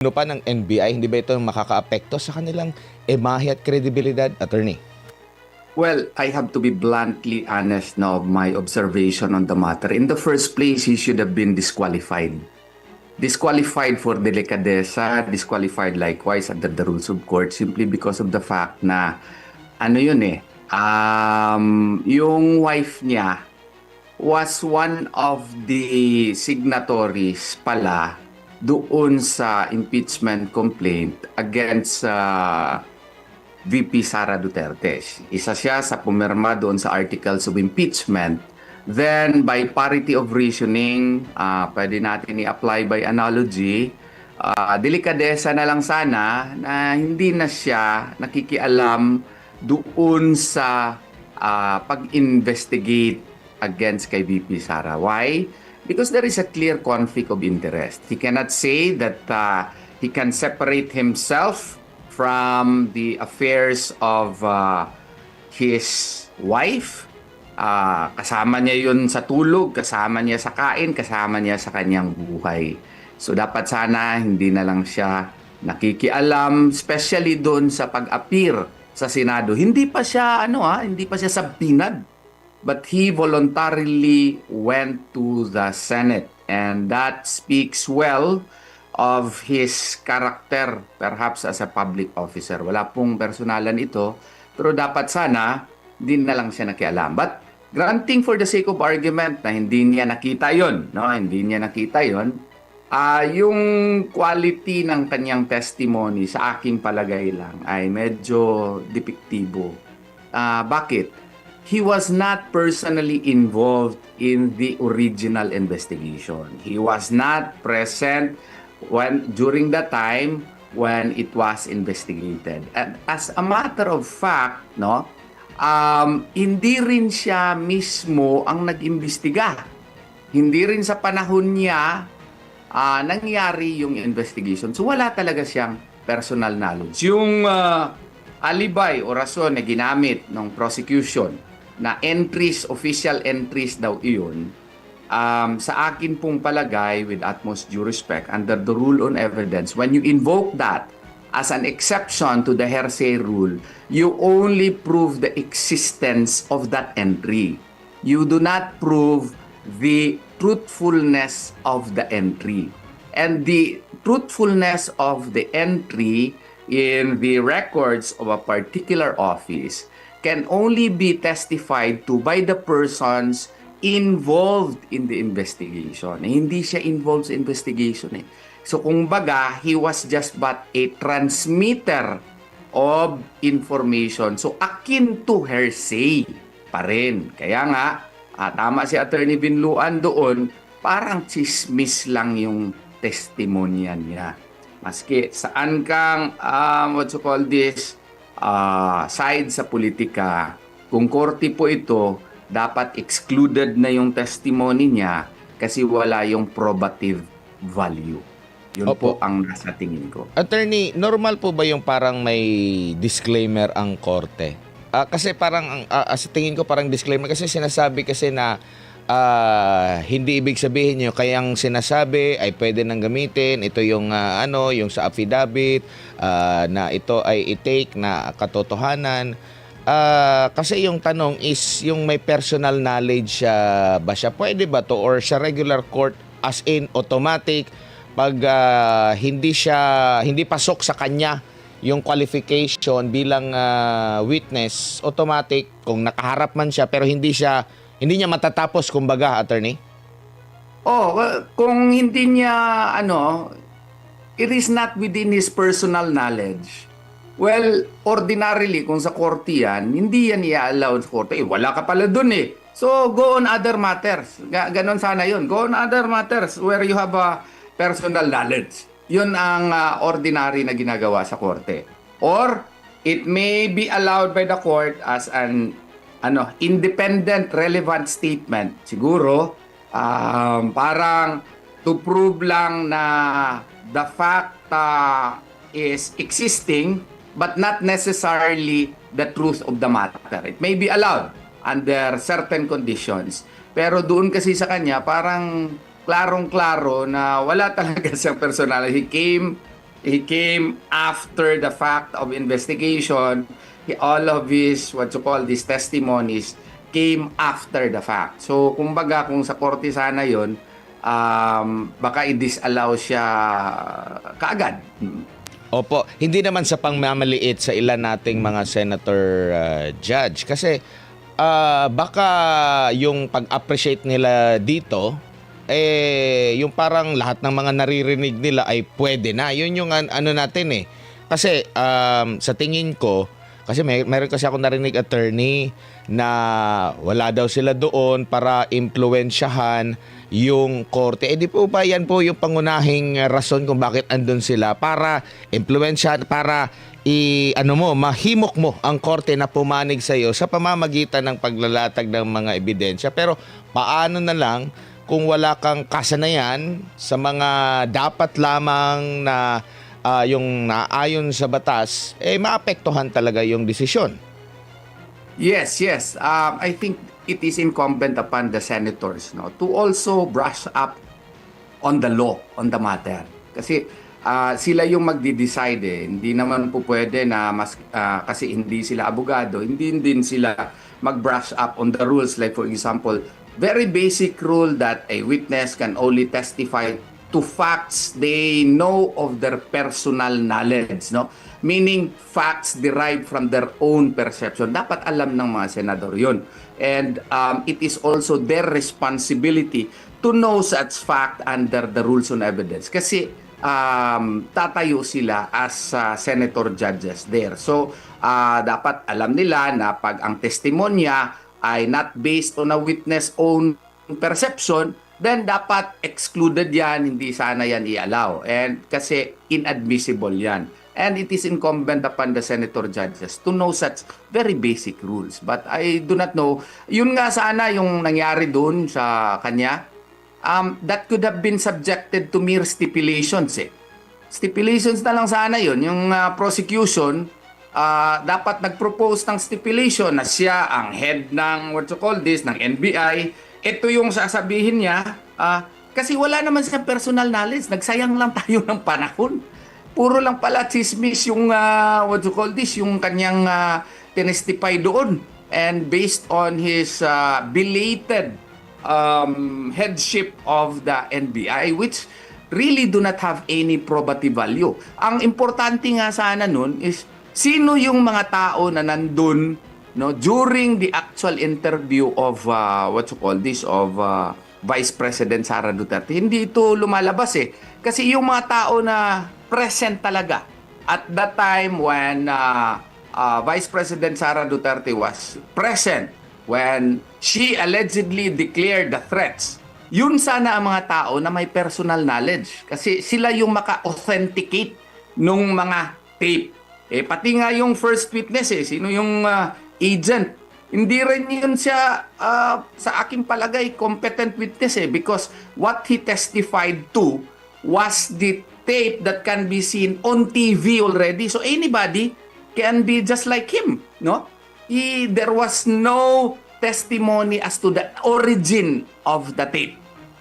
Ano pa ng NBI, hindi ba ito makakaapekto sa kanilang imahe at kredibilidad, attorney? Well, I have to be bluntly honest now of my observation on the matter. In the first place, he should have been disqualified. Disqualified for delicadeza, disqualified likewise under the rules of court simply because of the fact na ano yun yung wife niya was one of the signatories pala doon sa impeachment complaint against VP Sara Duterte. Isa siya sa pumirma doon sa articles of impeachment. Then, by parity of reasoning, pwede natin i-apply by analogy, delikadesa na lang sana na hindi na siya nakikialam doon sa pag-investigate against kay VP Sara. Why? Because there is a clear conflict of interest. He cannot say that he can separate himself from the affairs of his wife. Kasama niya yun sa tulog, kasama niya sa kain, kasama niya sa kanyang buhay. So dapat sana hindi na lang siya nakikialam, especially doon sa pag-appear sa Senado. Hindi pa siya hindi pa siya sabinad. But he voluntarily went to the Senate, and that speaks well of his character perhaps as a public officer. Wala pong personalan ito, pero dapat sana din na lang siya nakialam. But granting for the sake of argument na hindi niya nakita yon, hindi niya nakita yon, yung quality ng kanyang testimony sa aking palagay lang ay medyo depektibo. Bakit? He was not personally involved in the original investigation. He was not present during the time when it was investigated. And as a matter of fact, hindi rin siya mismo ang nag-imbestiga. Hindi rin sa panahon niya nangyari yung investigation. So wala talaga siyang personal knowledge. Yung alibay o rason na ginamit ng prosecution na entries, official entries daw iyon, sa akin pong palagay, with utmost due respect, under the rule on evidence, when you invoke that as an exception to the hearsay rule, you only prove the existence of that entry. You do not prove the truthfulness of the entry. And the truthfulness of the entry in the records of a particular office can only be testified to by the persons involved in the investigation. Hindi siya involved sa investigation. So kung baga, he was just but a transmitter of information. So akin to hearsay pa rin. Kaya nga, tama si Attorney Binluan doon, parang chismis lang yung testimonyan niya. Maski saan kang, side sa politika, kung korte po ito, dapat excluded na yung testimony niya kasi wala yung probative value. Yun po ang nasa tingin ko. Attorney, normal po ba yung parang may disclaimer ang korte? Kasi parang, sa tingin ko parang disclaimer kasi sinasabi kasi na hindi ibig sabihin nyo kayang sinasabi ay pwede nang gamitin. Ito yung yung sa affidavit na ito ay i-take na katotohanan. Kasi yung tanong is yung may personal knowledge ba siya pwede ba to, or sa regular court as in automatic pag hindi pasok sa kanya yung qualification bilang witness, automatic kung nakaharap man siya pero hindi niya matatapos kumbaga, attorney? Kung hindi niya it is not within his personal knowledge. Well, ordinarily kung sa korte yan, hindi yan i-allow sa korte. Wala ka pala dun So go on other matters. Ganon sana yun. Go on other matters where you have a personal knowledge. Yun ang ordinary na ginagawa sa korte. Or it may be allowed by the court as an independent relevant statement. Siguro, parang to prove lang na the fact is existing but not necessarily the truth of the matter. It may be allowed under certain conditions. Pero doon kasi sa kanya, parang klarong-klaro na wala talaga siyang personality. He came He came after the fact of investigation. All of his, what you call, these testimonies came after the fact. So, kumbaga, kung sa korte sana yun, baka i-disallow siya kaagad. Opo, hindi naman sa pangmamaliit sa ilan nating mga senator judge kasi baka yung pag-appreciate nila dito yung parang lahat ng mga naririnig nila ay pwede na. Yun yung ano natin eh. Kasi sa tingin ko, kasi meron kasi ako narinig attorney na wala daw sila doon para impluwensyahan yung korte. Di po ba yan po yung pangunahing rason kung bakit andun sila para impluwensyahan, para mahimok mo ang korte na pumanig sa iyo sa pamamagitan ng paglalatag ng mga ebidensya. Pero paano na lang kung wala kang kasanayan sa mga dapat lamang na yung naayon sa batas, maapektuhan talaga yung desisyon. Yes, yes. I think it is incumbent upon the senators, no, to also brush up on the law, on the matter. Kasi sila yung magdi-decide eh. Hindi naman po pwede na kasi hindi sila abogado, hindi din sila mag-brush up on the rules. Like for example, very basic rule that a witness can only testify to facts they know of their personal knowledge, no? Meaning facts derived from their own perception. Dapat alam ng mga senador yun. And it is also their responsibility to know such fact under the rules on evidence. Kasi tatayo sila as senator judges there. So, dapat alam nila na pag ang testimonya ay not based on a witness own perception, then dapat excluded yan, hindi sana yan i-allow. And kasi inadmissible yan. And it is incumbent upon the senator judges to know such very basic rules. But I do not know. Yun nga sana yung nangyari doon sa kanya. That could have been subjected to mere stipulations eh. Stipulations na lang sana yun. Yung prosecution, dapat nag-propose ng stipulation na siya ang head ng, what you call this, ng NBI. Ito yung sasabihin niya, kasi wala naman siya personal knowledge. Nagsayang lang tayo ng panahon. Puro lang pala chismis yung, what you call this, yung kanyang tinestify doon. And based on his belated headship of the NBI, which really do not have any probative value. Ang importante nga sana nun is, sino yung mga tao na nandun, no, during the actual interview of what you call this, of Vice President Sara Duterte. Hindi ito lumalabas eh. Kasi yung mga tao na present talaga at that time when Vice President Sara Duterte was present, when she allegedly declared the threats, yun sana ang mga tao na may personal knowledge. Kasi sila yung maka-authenticate nung mga tape. Pati nga yung first witness sino yung agent. Hindi rin yun siya, sa aking palagay, competent witness because what he testified to was the tape that can be seen on TV already. So anybody can be just like him, no? There was no testimony as to the origin of the tape.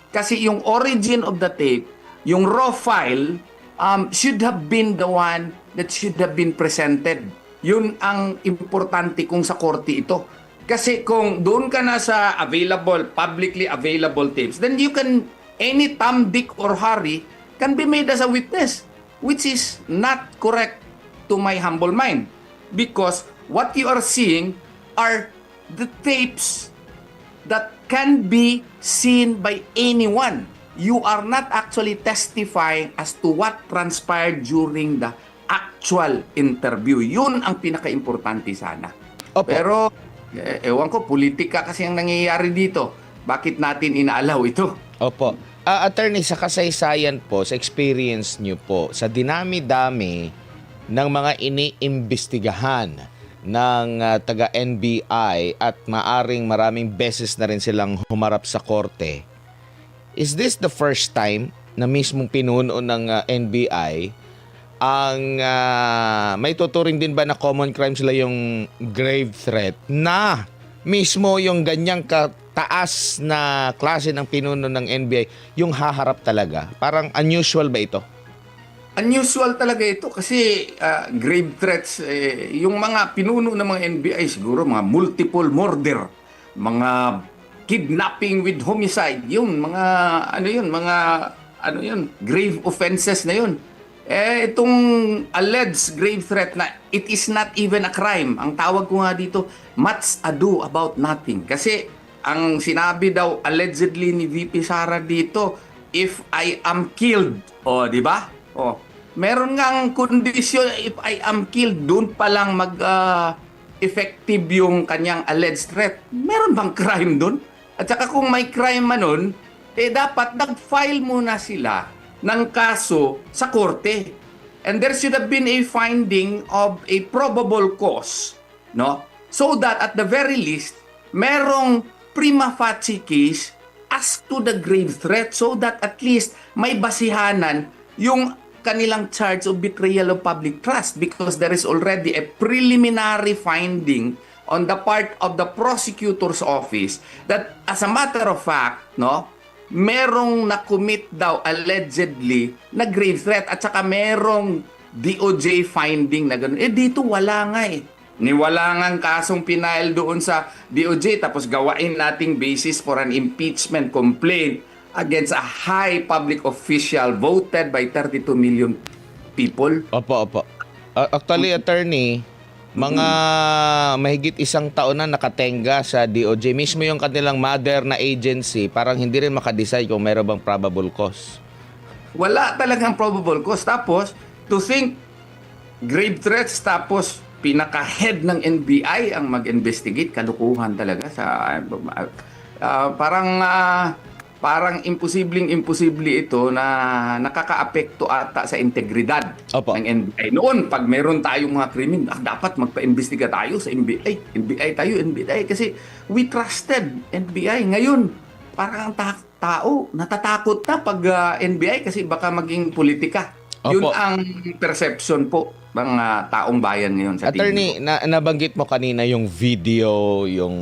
Kasi yung origin of the tape, yung raw file, should have been the one that should have been presented. Yun ang importante kung sa korte ito. Kasi kung doon ka na sa publicly available tapes, then you can, any Tom, Dick, or Harry can be made as a witness, which is not correct to my humble mind. Because what you are seeing are the tapes that can be seen by anyone. You are not actually testifying as to what transpired during the actual interview. Yun ang pinaka-importante sana. Opo. Pero, ewan ko, politika kasi ang nangyayari dito. Bakit natin inaalaw ito? Opo. Attorney, sa kasaysayan po, sa experience nyo po, sa dinami-dami ng mga iniimbestigahan ng taga-NBI at maaring maraming beses na rin silang humarap sa korte, is this the first time na mismong pinuno ng NBI ang may tuturing din ba na common crime sila yung grave threat na mismo yung ganyang kataas na klase ng pinuno ng NBI yung haharap talaga? Parang unusual ba ito? unusual talaga ito kasi grave threats, yung mga pinuno ng mga NBI siguro mga multiple murder, mga kidnapping with homicide, yun mga grave offenses na yun. Itong alleged grave threat na it is not even a crime. Ang tawag ko nga dito, much ado about nothing. Kasi ang sinabi daw allegedly ni VP Sara dito, if I am killed, di ba? Meron ngang kondisyon, if I am killed, doon pa lang effective yung kanyang alleged threat. Meron bang crime doon? At saka kung may crime man nun, dapat nag-file muna sila ng kaso sa korte. And there should have been a finding of a probable cause, no? So that at the very least, merong prima facie case as to the grave threat so that at least may basihanan yung kanilang charge of betrayal of public trust because there is already a preliminary finding on the part of the prosecutor's office that as a matter of fact, no, merong na-commit daw allegedly na grave threat at saka merong DOJ finding na gano'n. Dito wala nga Niwala nga ang kasong pinail doon sa DOJ tapos gawain nating basis for an impeachment complaint against a high public official voted by 32 million people. Opo. Actually, attorney, mga mahigit isang taon na nakatenga sa DOJ. Mismo yung kanilang mother na agency, parang hindi rin makadecide kung meron bang probable cause. Wala talagang probable cause. Tapos, to think grave threats, tapos pinaka-head ng NBI ang mag-investigate, kalukuhan talaga. Parang imposible ito na nakakaapekto ata sa integridad ng NBI. Noon, pag meron tayong mga krimen, dapat magpa-imbestiga tayo sa NBI. NBI. Kasi we trusted NBI. Ngayon, parang ang tao natatakot na pag NBI kasi baka maging politika. Yun ang perception po ng taong bayan ngayon sa Attorney, nabanggit mo kanina yung video, yung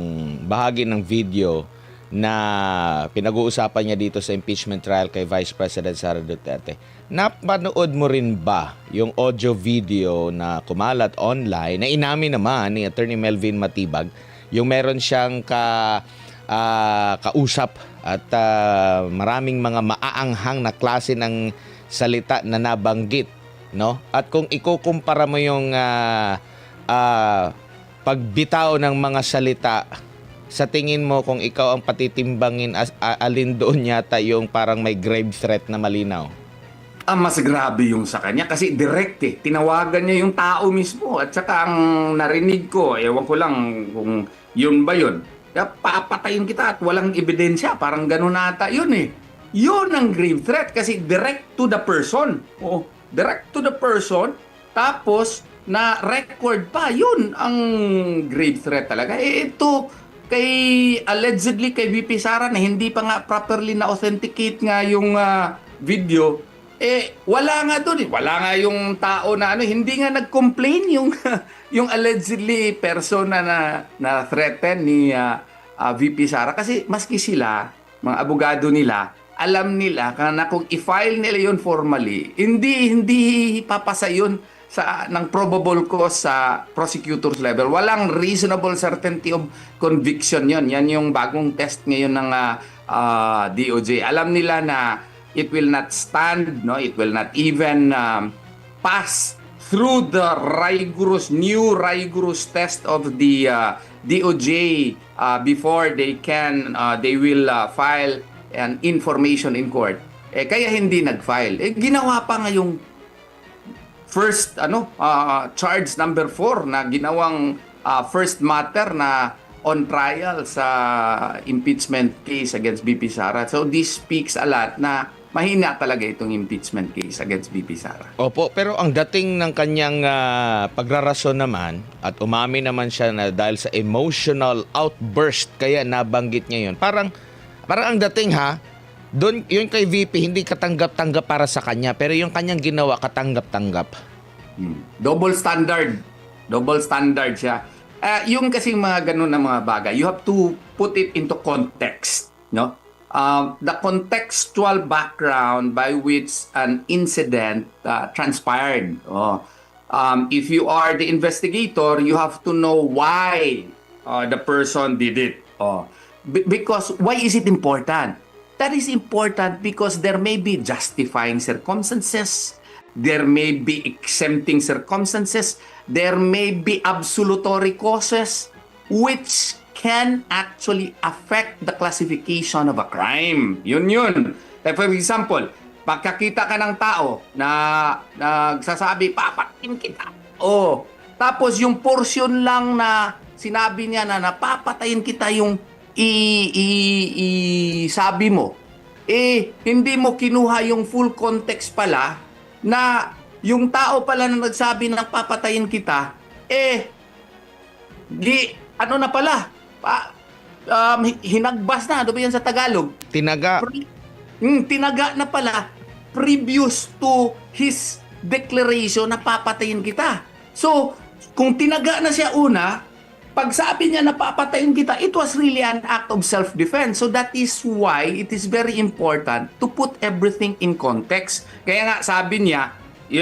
bahagi ng video na pinag-uusapan niya dito sa impeachment trial kay Vice President Sara Duterte. Napanood mo rin ba yung audio video na kumalat online na inamin naman ni Attorney Melvin Matibag, yung meron siyang kausap at maraming mga maaanghang na klase ng salita na nabanggit, no? At kung ikukumpara mo yung pagbitaw ng mga salita, sa tingin mo kung ikaw ang patitimbangin, alin doon yata yung parang may grave threat na malinaw? Mas grabe yung sa kanya kasi direct tinawagan niya yung tao mismo at saka ang narinig ko, ewan ko lang kung yun ba yun. Papatayin kita at walang ebidensya, parang ganun ata yun Yun ang grave threat kasi direct to the person. Direct to the person, tapos na record pa, yun ang grave threat talaga. Ito allegedly kay VP Sara na hindi pa nga properly na authenticate nga yung video, wala nga doon wala nga yung tao na hindi nga nag-complain yung yung allegedly person na threaten ni VP Sara kasi maski sila, mga abogado nila, alam nila na kung i-file nila yun formally, hindi papasa yun ng probable cause sa prosecutor's level. Walang reasonable certainty of conviction yun. Yan yung bagong test ngayon ng DOJ. Alam nila na it will not stand, no? It will not even pass through the new rigorous test of the DOJ before they will file an information in court. Kaya hindi nag-file. Ginawa pa nga yung first charge number 4 na ginawang first matter na on trial sa impeachment case against VP Sara. So this speaks a lot na mahina talaga itong impeachment case against VP Sara. Opo, pero ang dating ng kanyang pagrarason naman at umamin naman siya na dahil sa emotional outburst kaya nabanggit niya yun. Parang ang dating doon yung kay VP hindi katanggap-tanggap para sa kanya pero yung kanyang ginawa katanggap-tanggap. Double standard siya. Yung kasing mga ganun na mga bagay, you have to put it into context, no? the contextual background by which an incident transpired. If you are the investigator, you have to know why the person did it. Because why is it important? That is important because there may be justifying circumstances, there may be exempting circumstances, there may be absolutory causes which can actually affect the classification of a crime. Yun. Like for example, pagkakita ka ng tao na nagsasabi, papatayin kita. Tapos yung portion lang na sinabi niya na napapatayin kita yung sabi mo, hindi mo kinuha yung full context pala na yung tao pala na nagsabi na papatayin kita, ano na pala, hinagbas na, ano ba yan sa Tagalog? Tinaga. Tinaga na pala previous to his declaration na papatayin kita. So, kung tinaga na siya una, pag sabi niya na papatayin kita, it was really an act of self-defense. So that is why it is very important to put everything in context. Kaya nga sabi niya,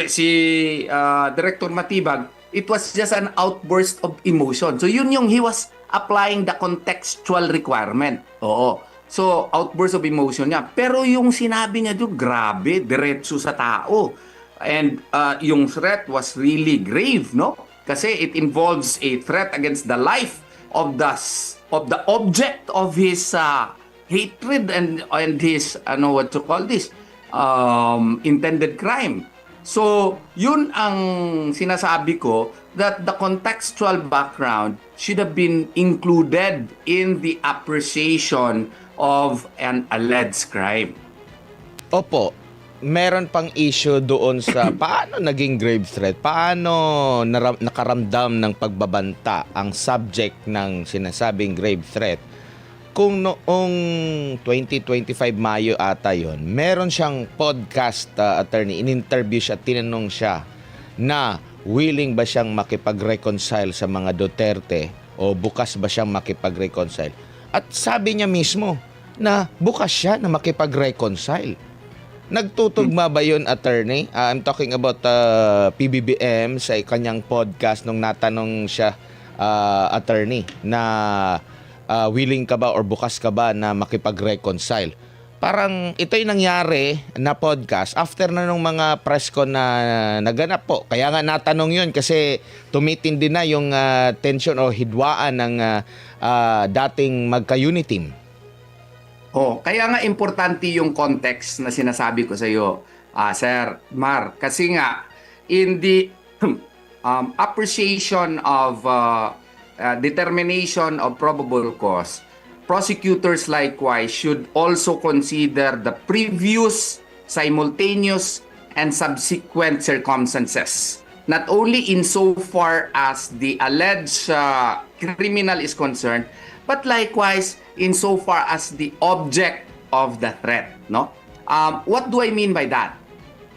si Director Matibag, it was just an outburst of emotion. So yun yung he was applying the contextual requirement. So outburst of emotion niya. Pero yung sinabi niya doon, grabe, diretso sa tao. And yung threat was really grave, no? Kasi it involves a threat against the life of the object of his hatred and his what to call this intended crime. So yun ang sinasabi ko, that the contextual background should have been included in the appreciation of an alleged crime. Opo, meron pang issue doon sa paano naging grave threat, paano nakaramdam ng pagbabanta ang subject ng sinasabing grave threat. Kung noong 2025 Mayo ata yon, meron siyang podcast attorney, in-interview siya, tinanong siya na willing ba siyang makipag-reconcile sa mga Duterte o bukas ba siyang makipag-reconcile. At sabi niya mismo na bukas siya na makipag-reconcile. Nagtutugma ba yun, attorney? I'm talking about PBBM sa kanyang podcast nung natanong siya, attorney, na willing ka ba or bukas ka ba na makipag-reconcile. Parang ito'y nangyari na podcast after na nung mga press con na naganap po. Kaya nga natanong yun kasi tumitindi na yung tension o hidwaan ng dating magka-uniteam. Kaya nga importante yung context na sinasabi ko sa iyo, Sir Mar. Kasi nga, in the appreciation of determination of probable cause, prosecutors likewise should also consider the previous, simultaneous, and subsequent circumstances. Not only insofar as the alleged criminal is concerned, but likewise insofar as the object of the threat. No? What do I mean by that?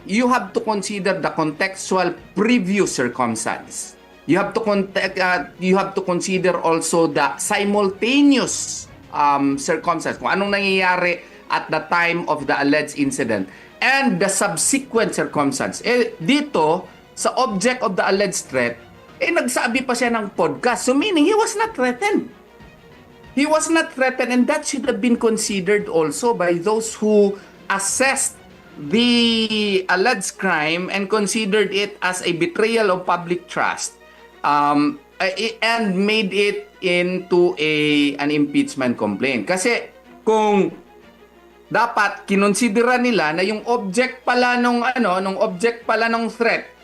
You have to consider the contextual previous circumstance. You have to consider also the simultaneous circumstance. Kung anong nangyayari at the time of the alleged incident and the subsequent circumstance. Dito, sa object of the alleged threat, nagsabi pa siya ng podcast. So meaning, he was not threatened. He was not threatened, and that should have been considered also by those who assessed the alleged crime and considered it as a betrayal of public trust, and made it into an impeachment complaint. Kasi kung dapat kinonsidera nila na yung object pala nung threat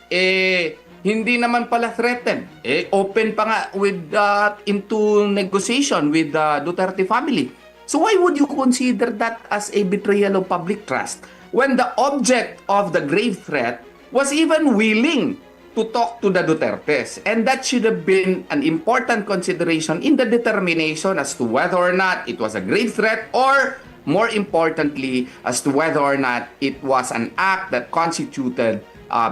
hindi naman pala threatened. Open pa nga with into negotiation with the Duterte family. So why would you consider that as a betrayal of public trust when the object of the grave threat was even willing to talk to the Dutertes? And that should have been an important consideration in the determination as to whether or not it was a grave threat, or more importantly, as to whether or not it was an act that constituted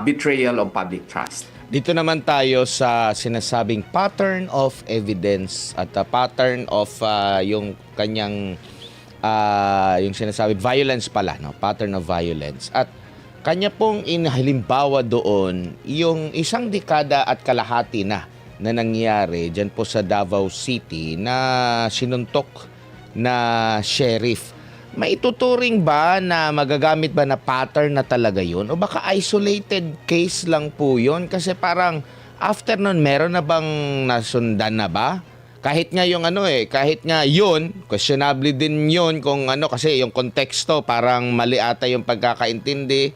betrayal of public trust. Dito naman tayo sa sinasabing pattern of evidence at pattern of yung kanyang yung sinasabi violence pala, no? Pattern of violence. At kanya pong inhalimbawa doon yung isang dekada at kalahati na nangyari dyan po sa Davao City na sinuntok na sheriff. Maituturing ba na magagamit ba na pattern na talaga yun? O baka isolated case lang po yun? Kasi parang after nun, meron na bang nasundan na ba? Kahit nga yung kahit nga yun, questionable din yun kung kasi yung konteksto parang mali ata yung pagkakaintindi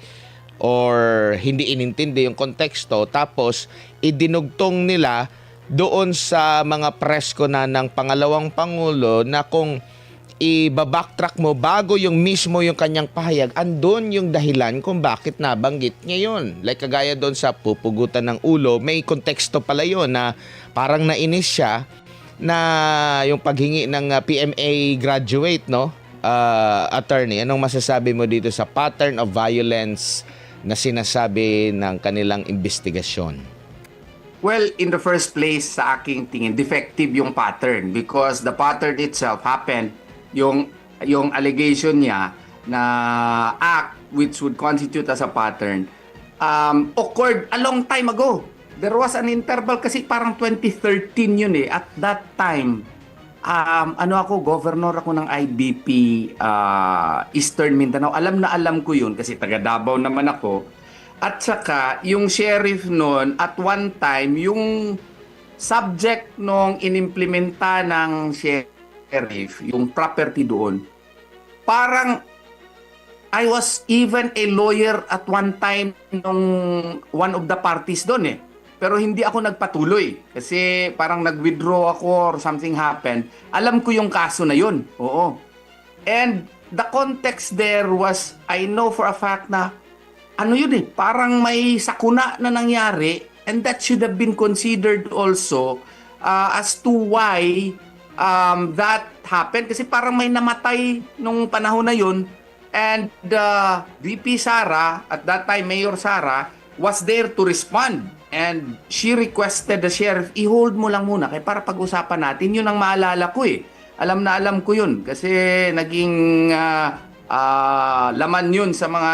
or hindi inintindi yung konteksto, tapos idinugtong nila doon sa mga presko na ng pangalawang pangulo na kung i-backtrack mo bago yung mismo yung kanyang pahayag, andun yung dahilan kung bakit nabanggit niya yun. Like kagaya doon sa pupugutan ng ulo, may konteksto pala yun na parang nainis siya na yung paghingi ng PMA graduate, no? Attorney, anong masasabi mo dito sa pattern of violence na sinasabi ng kanilang investigasyon? Well, in the first place, sa aking tingin, defective yung pattern because the pattern itself happened, yung allegation niya na act which would constitute as a pattern occurred a long time ago. There was an interval kasi parang 2013 yun eh. At that time, governor ako ng IBP Eastern Mindanao. Alam na alam ko yun kasi taga Davao naman ako. At saka, yung sheriff noon, at one time, yung subject nung inimplementa ng sheriff, yung property doon, parang I was even a lawyer at one time nung one of the parties doon eh. Pero hindi ako nagpatuloy kasi parang nag-withdraw ako or something happened. Alam ko yung kaso na yun. Oo. And the context there was, I know for a fact na parang may sakuna na nangyari and that should have been considered also as to why that happened. Kasi parang may namatay nung panahon na yun and VP Sara, at that time Mayor Sara, was there to respond. And she requested the sheriff, i-hold mo lang muna kaya para pag-usapan natin. Yun ang maalala ko eh. Alam na alam ko yun kasi naging laman yun sa mga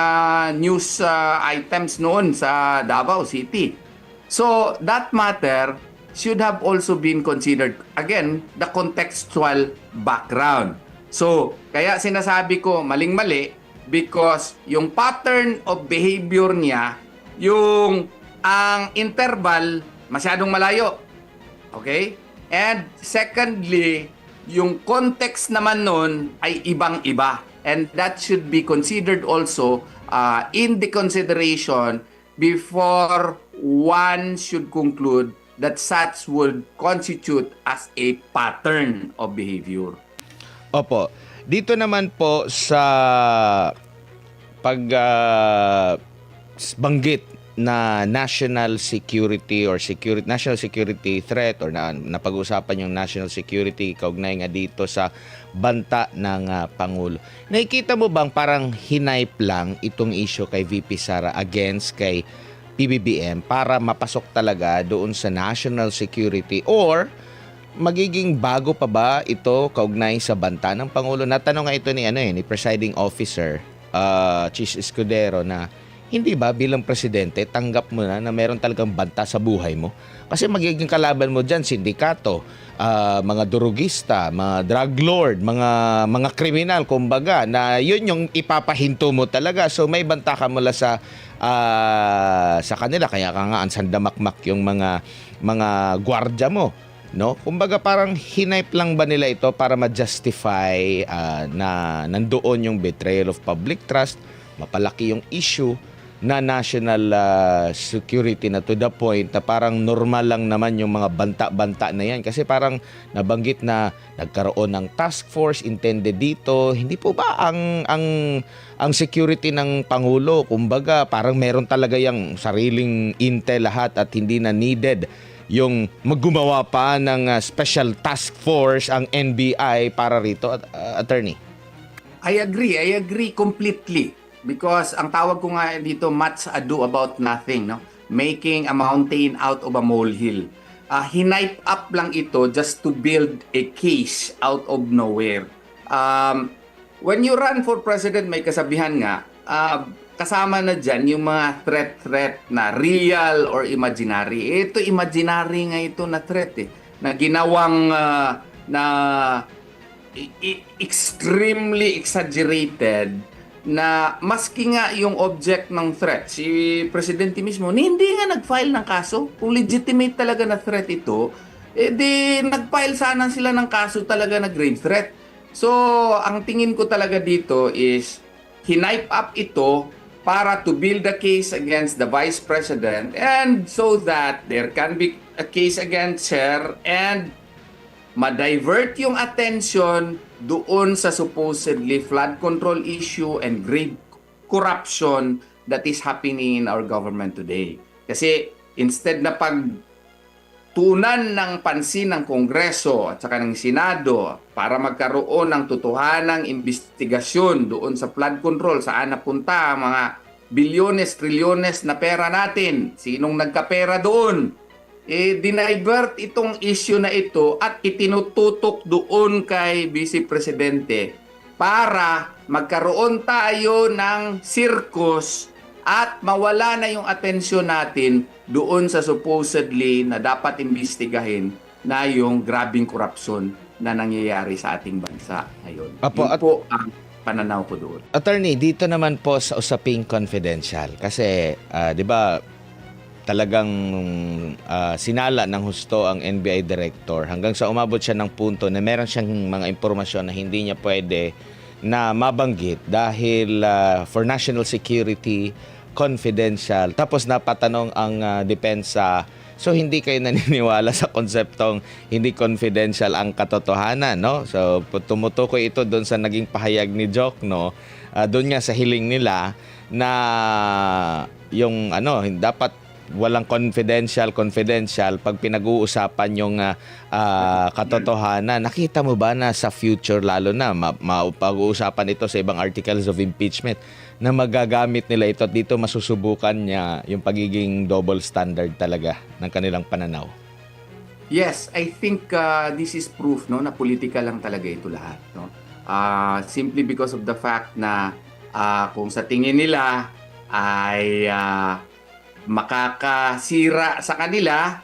news items noon sa Davao City. So that matter should have also been considered. Again, the contextual background. So, kaya sinasabi ko maling-mali because yung pattern of behavior niya, yung ang interval masyadong malayo. Okay? And secondly, yung context naman nun ay ibang-iba. And that should be considered also in the consideration before one should conclude that such would constitute as a pattern of behavior. Opo. Dito naman po sa banggit na national security or national security threat or napag-usapan yung national security kaugnay nga dito sa banta ng Pangulo. Nakikita mo bang parang hinaype lang itong issue kay VP Sara against kay PBBM para mapasok talaga doon sa national security or magiging bago pa ba ito kaugnay sa banta ng Pangulo? Natanong nga ito ni presiding officer Chis Escudero na hindi ba bilang presidente, tanggap mo na meron talagang banta sa buhay mo? Kasi magiging kalaban mo dyan, sindikato, mga durugista, mga drug lord, mga kriminal, kumbaga, na yun yung ipapahinto mo talaga. So may banta ka mula sa kanila. Kaya ka nga ansandamakmak yung mga gwardya mo. No? Kumbaga parang hinaype lang ba nila ito para ma-justify na nandoon yung betrayal of public trust, mapalaki yung issue na national security na to the point na parang normal lang naman yung mga banta-banta na yan. Kasi parang nabanggit na nagkaroon ng task force intended dito. Hindi po ba ang security ng Pangulo, kumbaga parang meron talaga yung sariling intel lahat at hindi na needed yung maggumawa pa ng special task force ang NBI para rito, attorney? I agree completely. Because ang tawag ko nga dito, much ado about nothing, no? Making a mountain out of a molehill. Hinaype up lang ito just to build a case out of nowhere. when you run for president, may kasabihan nga, kasama na dyan yung mga threat na real or imaginary. Ito, imaginary nga ito na threat na ginawang na extremely exaggerated, na maski nga yung object ng threat, si Presidente mismo, hindi nga nag-file ng kaso. Kung legitimate talaga na threat ito, di nag-file sana sila ng kaso talaga na grave threat. So, ang tingin ko talaga dito is, hinipe up ito para to build a case against the Vice President, and so that there can be a case against her and ma-divert yung attention doon sa supposedly flood control issue and grave corruption that is happening in our government today. Kasi instead na pagtuunan ng pansin ng Kongreso at saka ng Senado para magkaroon ng totohanang investigasyon doon sa flood control, saan napunta ang mga bilyones, trilyones na pera natin, sinong nagkapera doon, dinivert itong issue na ito at itinututok doon kay Vice Presidente para magkaroon tayo ng circus at mawala na yung atensyon natin doon sa supposedly na dapat imbestigahin na yung grabing korupsyon na nangyayari sa ating bansa ngayon. Apo, Yun po ang pananaw ko doon. Attorney, dito naman po sa usaping confidential. Kasi, di ba, talagang sinala ng husto ang NBI director hanggang sa umabot siya ng punto na meron siyang mga impormasyon na hindi niya pwede na mabanggit dahil for national security, confidential. Tapos napatanong ang depensa, so hindi kayo naniniwala sa konseptong hindi confidential ang katotohanan, no? So tumutukoy ito doon sa naging pahayag ni Jokno, doon nga sa hiling nila na yung dapat walang confidential pag pinag-uusapan yung katotohanan. Nakita mo ba na sa future lalo na pag-uusapan ito sa ibang articles of impeachment na magagamit nila ito at dito masusubukan niya yung pagiging double standard talaga ng kanilang pananaw? Yes, I think this is proof na political lang talaga ito lahat, no? Simply because of the fact na kung sa tingin nila ay makakasira sa kanila,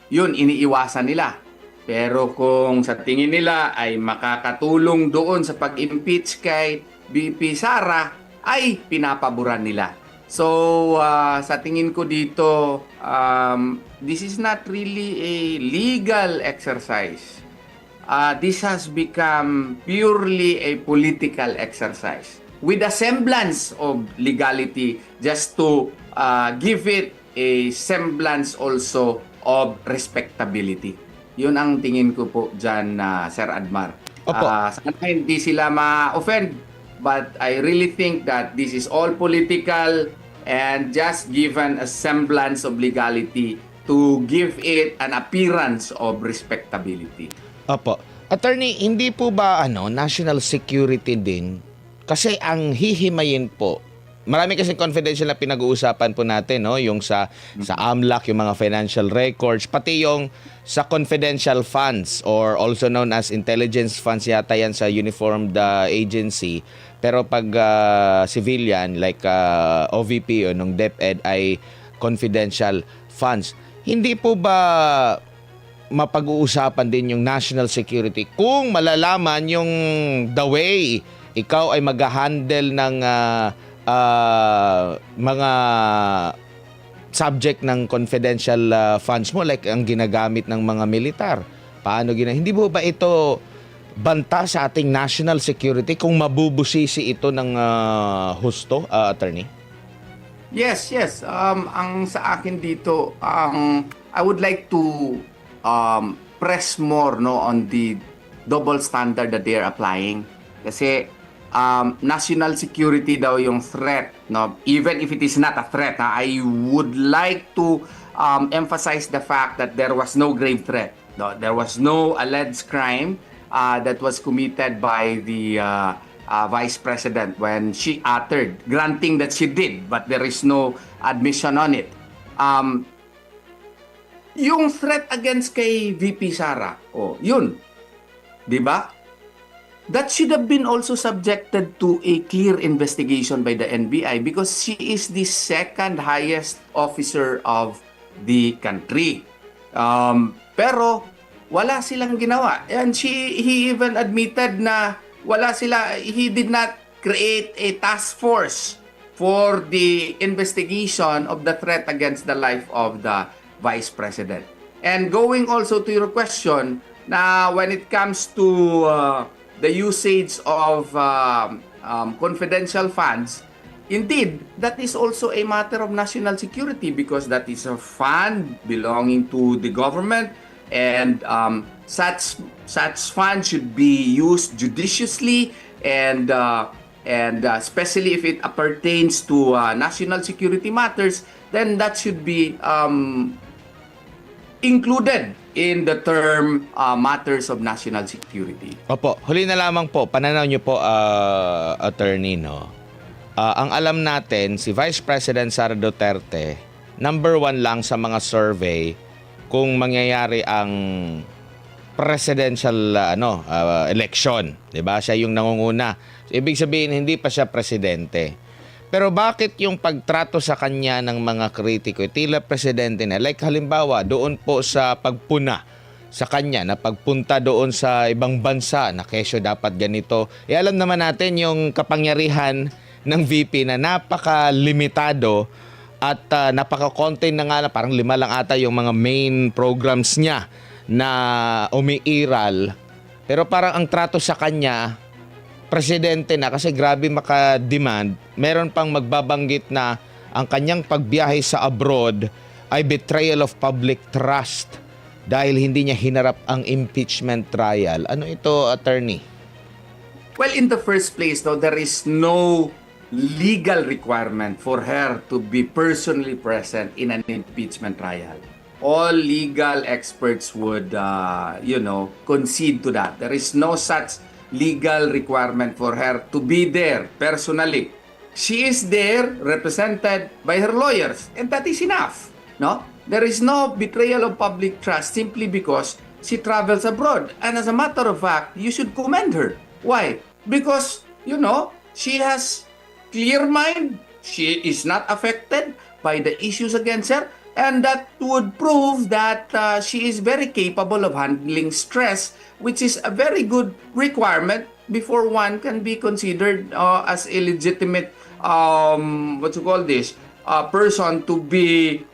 yun iniiwasan nila. Pero kung sa tingin nila ay makakatulong doon sa pag-impeach kay VP Sara, ay pinapaboran nila. So sa tingin ko dito, this is not really a legal exercise. This has become purely a political exercise with a semblance of legality, just to give it a semblance also of respectability. Yun ang tingin ko po dyan, Sir Admar. Sana hindi sila ma-offend, but I really think that this is all political and just given a semblance of legality to give it an appearance of respectability. Opo. Attorney, hindi po ba national security din? Kasi ang hihimayin po, marami kasi confidential na pinag-uusapan po natin, no? Yung sa AMLAC, yung mga financial records, pati yung sa confidential funds or also known as intelligence funds, yata yan sa uniformed agency. Pero pag civilian, like OVP o nung DepEd ay confidential funds. Hindi po ba mapag-uusapan din yung national security kung malalaman yung the way ikaw ay mag-handle ng mga subject ng confidential funds mo, like ang ginagamit ng mga militar? Paano hindi mo ba ito banta sa ating national security kung mabubusisi ito ng husto, attorney? Yes. Ang sa akin dito, I would like to press more on the double standard that they are applying. Kasi national security daw yung threat, no? Even if it is not a threat, I would like to emphasize the fact that there was no grave threat, no? There was no alleged crime that was committed by the Vice President when she uttered, granting that she did, but there is no admission on it. Yung threat against kay VP Sara, yun, di ba? that should have been also subjected to a clear investigation by the NBI because she is the second highest officer of the country. Pero wala silang ginawa. And he even admitted na he did not create a task force for the investigation of the threat against the life of the Vice President. And going also to your question, na when it comes to the usage of confidential funds, indeed, that is also a matter of national security because that is a fund belonging to the government, and such funds should be used judiciously and especially if it pertains to national security matters, then that should be included in the term matters of national security. Opo, huli na lamang po, pananaw niyo po, attorney, no? Ang alam natin, si Vice President Sara Duterte, number 1 lang sa mga survey kung mangyayari ang presidential election. Diba? Siya yung nangunguna. So, ibig sabihin, hindi pa siya presidente. Pero bakit yung pagtrato sa kanya ng mga kritiko, tila presidente na? Like halimbawa, doon po sa pagpuna sa kanya, na pagpunta doon sa ibang bansa, na kesyo dapat ganito. Alam naman natin yung kapangyarihan ng VP na napaka-limitado at napaka-contain na nga, parang 5 lang ata yung mga main programs niya na umiiral. Pero parang ang trato sa kanya, presidente na, kasi grabe maka-demand. Meron pang magbabanggit na ang kanyang pagbiyahe sa abroad ay betrayal of public trust dahil hindi niya hinarap ang impeachment trial. Ano ito, attorney? Well, in the first place, though, there is no legal requirement for her to be personally present in an impeachment trial. All legal experts would, concede to that. There is no such legal requirement for her to be there personally. She is there represented by her lawyers, and that is enough. No? There is no betrayal of public trust simply because she travels abroad. And as a matter of fact, you should commend her. Why? Because, she has clear mind. She is not affected by the issues against her. And that would prove that she is very capable of handling stress, which is a very good requirement before one can be considered as a legitimate, person to be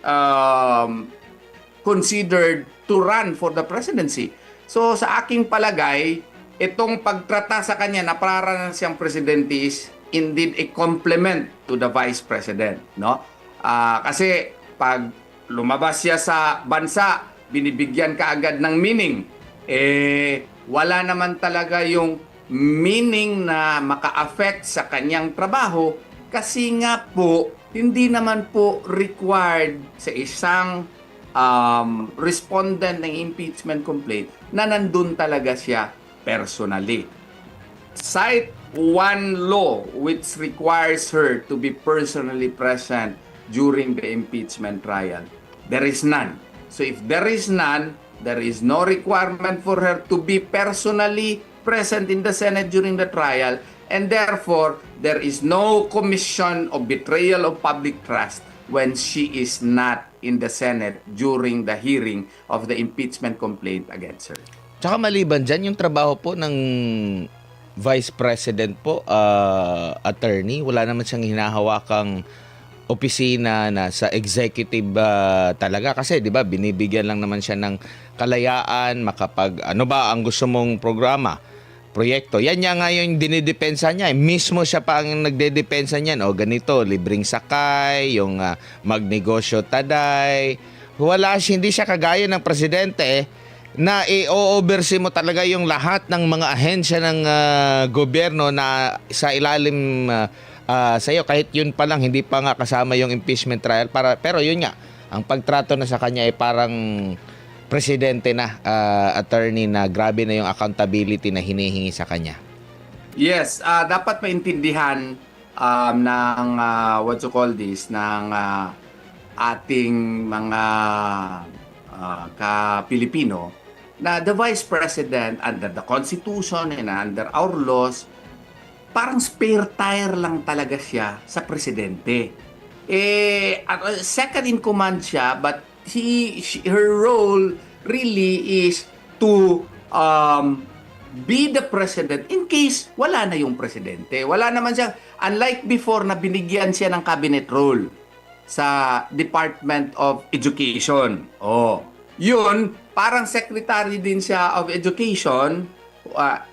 considered to run for the presidency. So sa aking palagay, itong pagtrata sa kanya na para siyang presidente is indeed a compliment to the Vice President. No? Kasi pag lumabas siya sa bansa, binibigyan kaagad ng meaning. Wala naman talaga yung meaning na maka-affect sa kanyang trabaho kasi nga po, hindi naman po required sa isang respondent ng impeachment complaint na nandun talaga siya personally. Cite one law which requires her to be personally present during the impeachment trial. There is none. So if there is none, there is no requirement for her to be personally present in the Senate during the trial, and therefore, there is no commission of betrayal of public trust when she is not in the Senate during the hearing of the impeachment complaint against her. Tsaka maliban dyan, yung trabaho po ng Vice President po, attorney, wala naman siyang hinahawakang opisina na sa executive talaga, kasi 'di ba binibigyan lang naman siya ng kalayaan makapag ano ba ang gusto mong programa, proyekto. Yan nga yung dinidepensa niya. Mismo siya pa ang nagdedepensa niyan. O ganito, libreng sakay, yung magnegosyo taday. Hindi siya kagaya ng presidente na i-oversee mo talaga yung lahat ng mga ahensya ng gobyerno na sa ilalim sa iyo, kahit yun pa lang hindi pa nga kasama yung impeachment trial, pero yun nga, ang pagtrato na sa kanya ay parang presidente na, attorney, na grabe na yung accountability na hinihingi sa kanya. Yes, dapat maintindihan ng ng ating mga ka-Pilipino na the Vice President under the Constitution and under our laws, parang spare tire lang talaga siya sa presidente. Second in command siya, but her role really is to be the president in case wala na yung presidente. Wala naman siya, unlike before na binigyan siya ng cabinet role sa Department of Education. Yun, parang secretary din siya of Education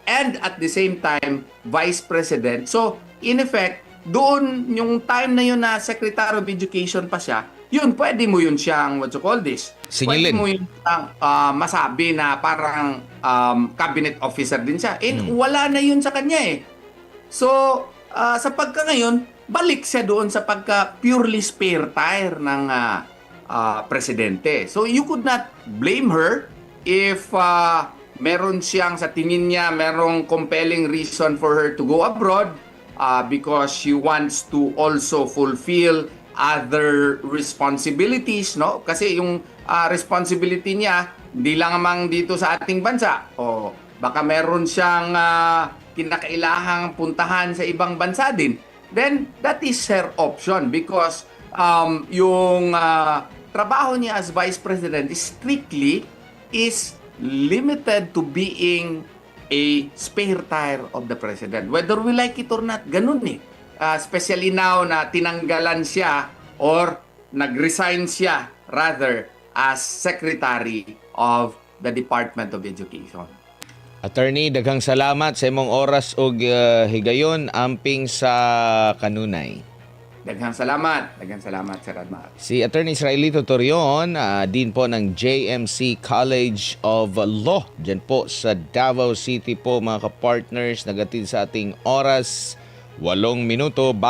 and at the same time, vice president. So, in effect, doon, yung time na yun na secretary of Education pa siya, yun, pwede mo yun siyang, what you call this? Singilin. Pwede mo yun siyang masabi na parang cabinet officer din siya. Wala na yun sa kanya eh. So, sa pagka ngayon, balik siya doon sa pagka purely spare tire ng presidente. So, you could not blame her if meron siyang, sa tingin niya, merong compelling reason for her to go abroad because she wants to also fulfill other responsibilities, no? Kasi yung responsibility niya, hindi lang amang dito sa ating bansa. O baka meron siyang kinakailahang puntahan sa ibang bansa din. Then, that is her option because yung trabaho niya as Vice President strictly is limited to being a spare tire of the President. Whether we like it or not, ganun eh. Especially now na tinanggalan siya or nag-resign siya rather as Secretary of the Department of Education. Attorney, daghang salamat sa imong oras ug higayon amping sa kanunay. Daghang salamat, Sir Admar. Si Attorney Israelito Torion, din po ng JMC College of Law, dyan po sa Davao City po mga kapartners, nagatid sa ating oras, 8 minuto bago